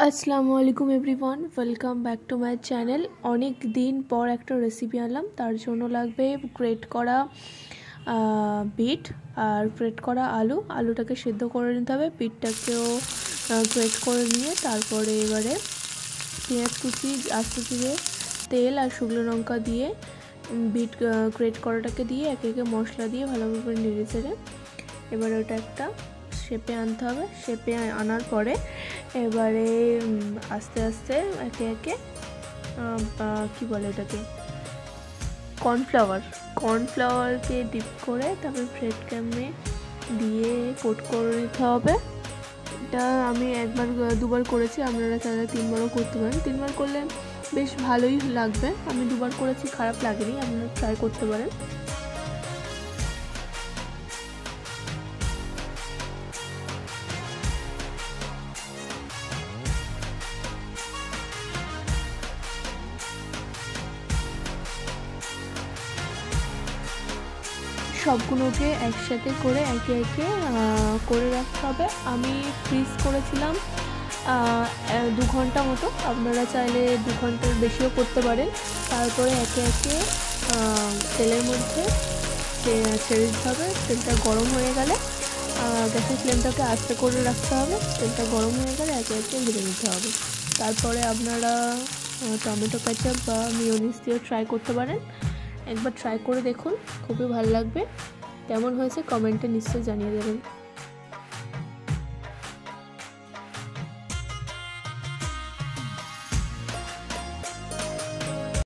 আসসালামু আলাইকুম everyone, welcome back to my channel. অনেক দিন পর একটা রেসিপি আনলাম। তার জন্য লাগবে গ্রেট করা বিট আর গ্রেট করা আলুটাকে সিদ্ধ করে নিতে হবে। বিটটাকেও গ্রেট করে নিয়ে তারপরে এবারে পেঁয়াজ কুচি, আস্তে দিয়ে তেল আর শুকনো লঙ্কা দিয়ে বিট গ্রেট করাটাকে দিয়ে একে একে মশলা দিয়ে ভালোভাবে নেড়ে চেড়ে এবারে ওটা একটা শেপে আনতে হবে। শেপে আনার পরে এবারে আস্তে আস্তে একে একে কী বলে এটাকে কর্নফ্লাওয়ারকে ডিপ করে তারপরে ব্রেড ক্রাম্বে দিয়ে কোট করে নিতে হবে। এটা আমি দুবার করেছি, আপনারা চাইলে 3বারও করতে পারেন। 3বার করলে বেশ ভালোই লাগবে। আমি 2বার করেছি, খারাপ লাগেনি, আপনারা ট্রাই করতে পারেন। সবগুলোকে একসাথে করে একে একে করে রাখতে হবে। আমি ফ্রিজ করেছিলাম 2 ঘন্টা মতো, আপনারা চাইলে 2 ঘন্টার বেশিও করতে পারেন। তারপরে একে একে তেলের মধ্যে ছেড়ে দিতে হবে। তেলটা গরম হয়ে গেলে গ্যাসের ফ্লেমটাকে আস্তে করে রাখতে হবে। তেলটা গরম হয়ে গেলে একে একে ভেজে নিতে হবে। তারপরে আপনারা টমেটো কেচাপ বা মিয়োনিজ দিয়ে ট্রাই করতে পারেন। একবার ট্রাই করে দেখুন, খুবই ভালো লাগবে। কেমন হয়েছে কমেন্টে নিশ্চয়ই জানিয়ে দেবেন।